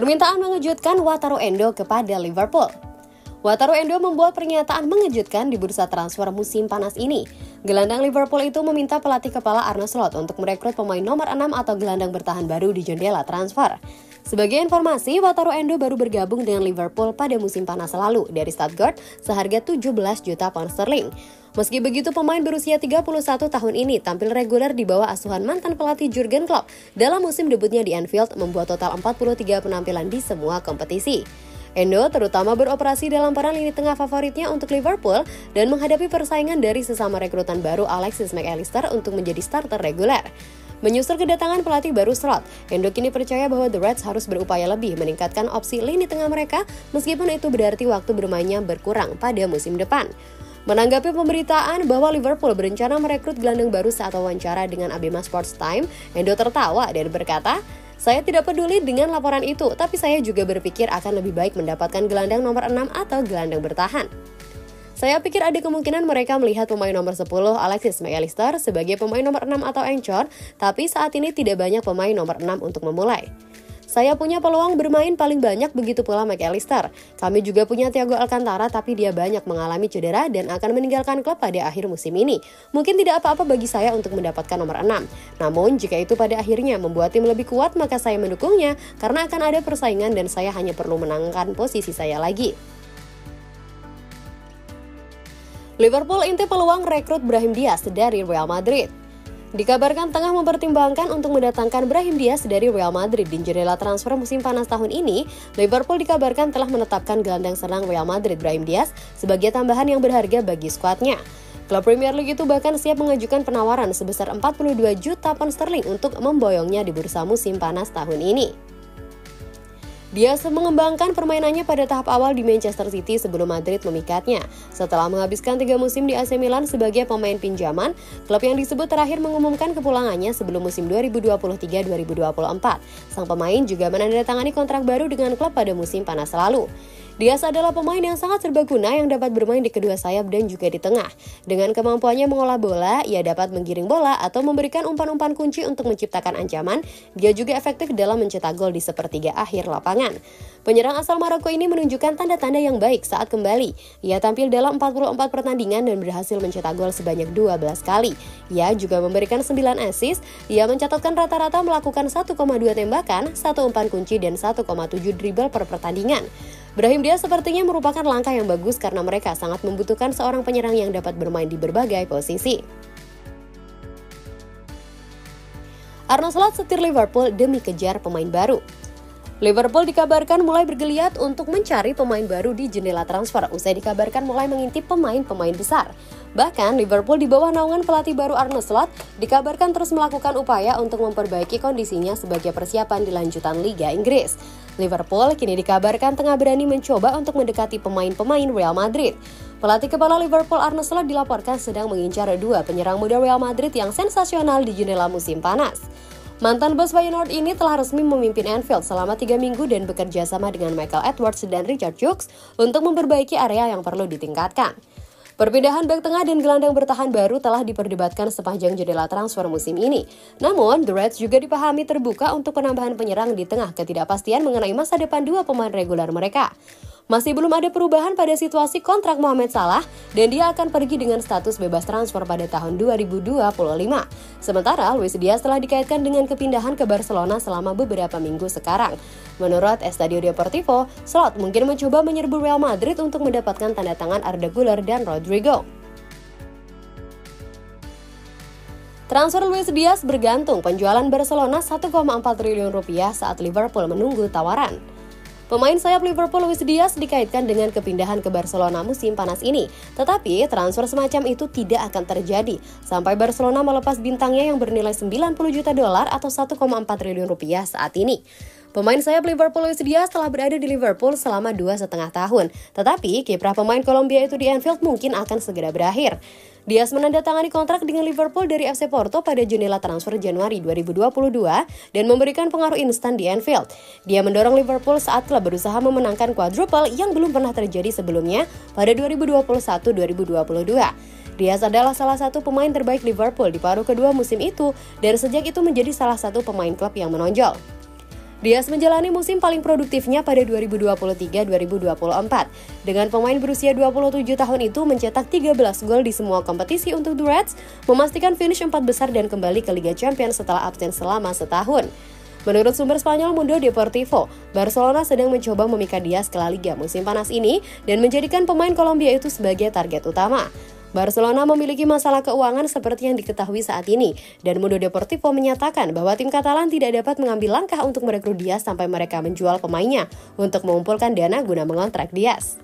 Permintaan mengejutkan Wataru Endo kepada Liverpool. Wataru Endo membuat pernyataan mengejutkan di bursa transfer musim panas ini. Gelandang Liverpool itu meminta pelatih kepala Arne Slot untuk merekrut pemain nomor 6 atau gelandang bertahan baru di jendela transfer. Sebagai informasi, Wataru Endo baru bergabung dengan Liverpool pada musim panas lalu dari Stuttgart seharga 17 juta pound sterling. Meski begitu, pemain berusia 31 tahun ini tampil reguler di bawah asuhan mantan pelatih Jurgen Klopp dalam musim debutnya di Anfield, membuat total 43 penampilan di semua kompetisi. Endo terutama beroperasi dalam peran lini tengah favoritnya untuk Liverpool dan menghadapi persaingan dari sesama rekrutan baru Alexis Mac Allister untuk menjadi starter reguler. Menyusul kedatangan pelatih baru Slot, Endo kini percaya bahwa The Reds harus berupaya lebih meningkatkan opsi lini tengah mereka meskipun itu berarti waktu bermainnya berkurang pada musim depan. Menanggapi pemberitaan bahwa Liverpool berencana merekrut gelandang baru saat wawancara dengan Abema Sports Time, Endo tertawa dan berkata, "Saya tidak peduli dengan laporan itu, tapi saya juga berpikir akan lebih baik mendapatkan gelandang nomor 6 atau gelandang bertahan. Saya pikir ada kemungkinan mereka melihat pemain nomor 10 Alexis Mac Allister sebagai pemain nomor 6 atau anchor, tapi saat ini tidak banyak pemain nomor 6 untuk memulai. Saya punya peluang bermain paling banyak, begitu pula Mac Allister. Kami juga punya Thiago Alcantara, tapi dia banyak mengalami cedera dan akan meninggalkan klub pada akhir musim ini. Mungkin tidak apa-apa bagi saya untuk mendapatkan nomor 6. Namun, jika itu pada akhirnya membuat tim lebih kuat, maka saya mendukungnya karena akan ada persaingan dan saya hanya perlu menangkan posisi saya lagi." Liverpool inti peluang rekrut Brahim Diaz dari Real Madrid. Dikabarkan tengah mempertimbangkan untuk mendatangkan Brahim Diaz dari Real Madrid di jendela transfer musim panas tahun ini. Liverpool dikabarkan telah menetapkan gelandang serang Real Madrid Brahim Diaz sebagai tambahan yang berharga bagi skuadnya. Klub Premier League itu bahkan siap mengajukan penawaran sebesar 42 juta pound sterling untuk memboyongnya di bursa musim panas tahun ini. Diaz mengembangkan permainannya pada tahap awal di Manchester City sebelum Madrid memikatnya. Setelah menghabiskan 3 musim di AC Milan sebagai pemain pinjaman, klub yang disebut terakhir mengumumkan kepulangannya sebelum musim 2023-2024. Sang pemain juga menandatangani kontrak baru dengan klub pada musim panas lalu. Diaz adalah pemain yang sangat serbaguna yang dapat bermain di kedua sayap dan juga di tengah. Dengan kemampuannya mengolah bola, ia dapat menggiring bola atau memberikan umpan-umpan kunci untuk menciptakan ancaman. Dia juga efektif dalam mencetak gol di sepertiga akhir lapangan. Penyerang asal Maroko ini menunjukkan tanda-tanda yang baik saat kembali. Ia tampil dalam 44 pertandingan dan berhasil mencetak gol sebanyak 12 kali. Ia juga memberikan 9 assist. Ia mencatatkan rata-rata melakukan 1,2 tembakan, 1 umpan kunci, dan 1,7 dribble per pertandingan. Brahim Diaz sepertinya merupakan langkah yang bagus karena mereka sangat membutuhkan seorang penyerang yang dapat bermain di berbagai posisi. Arne Slot setir Liverpool demi kejar pemain baru. Liverpool dikabarkan mulai bergeliat untuk mencari pemain baru di jendela transfer usai dikabarkan mulai mengintip pemain-pemain besar. Bahkan Liverpool di bawah naungan pelatih baru Arne Slot dikabarkan terus melakukan upaya untuk memperbaiki kondisinya sebagai persiapan di lanjutan Liga Inggris. Liverpool kini dikabarkan tengah berani mencoba untuk mendekati pemain-pemain Real Madrid. Pelatih kepala Liverpool Arne Slot dilaporkan sedang mengincar 2 penyerang muda Real Madrid yang sensasional di jendela musim panas. Mantan bos Feyenoord ini telah resmi memimpin Anfield selama 3 minggu dan bekerja sama dengan Michael Edwards dan Richard Hughes untuk memperbaiki area yang perlu ditingkatkan. Perpindahan bek tengah dan gelandang bertahan baru telah diperdebatkan sepanjang jendela transfer musim ini. Namun, The Reds juga dipahami terbuka untuk penambahan penyerang di tengah ketidakpastian mengenai masa depan 2 pemain reguler mereka. Masih belum ada perubahan pada situasi kontrak Mohamed Salah dan dia akan pergi dengan status bebas transfer pada tahun 2025. Sementara Luis Diaz telah dikaitkan dengan kepindahan ke Barcelona selama beberapa minggu sekarang. Menurut Estadio Deportivo, Slot mungkin mencoba menyerbu Real Madrid untuk mendapatkan tanda tangan Arda Güler dan Rodrigo. Transfer Luis Diaz bergantung penjualan Barcelona 1,4 triliun rupiah saat Liverpool menunggu tawaran. Pemain sayap Liverpool Luis Diaz dikaitkan dengan kepindahan ke Barcelona musim panas ini. Tetapi transfer semacam itu tidak akan terjadi sampai Barcelona melepas bintangnya yang bernilai 90 juta dolar atau 1,4 triliun rupiah saat ini. Pemain sayap Liverpool Luis Diaz telah berada di Liverpool selama 2,5 tahun. Tetapi kiprah pemain Kolombia itu di Anfield mungkin akan segera berakhir. Diaz menandatangani kontrak dengan Liverpool dari FC Porto pada jendela transfer Januari 2022 dan memberikan pengaruh instan di Anfield. Dia mendorong Liverpool saat klub berusaha memenangkan quadruple yang belum pernah terjadi sebelumnya pada 2021-2022. Diaz adalah salah satu pemain terbaik Liverpool di paruh kedua musim itu dan sejak itu menjadi salah satu pemain klub yang menonjol. Dias menjalani musim paling produktifnya pada 2023-2024. Dengan pemain berusia 27 tahun itu mencetak 13 gol di semua kompetisi untuk The Reds, memastikan finish 4 besar dan kembali ke Liga Champions setelah absen selama setahun. Menurut sumber Spanyol Mundo Deportivo, Barcelona sedang mencoba memikat Dias ke La Liga musim panas ini dan menjadikan pemain Kolombia itu sebagai target utama. Barcelona memiliki masalah keuangan seperti yang diketahui saat ini, dan Mundo Deportivo menyatakan bahwa tim Katalan tidak dapat mengambil langkah untuk merekrut Dias sampai mereka menjual pemainnya untuk mengumpulkan dana guna mengontrak Dias.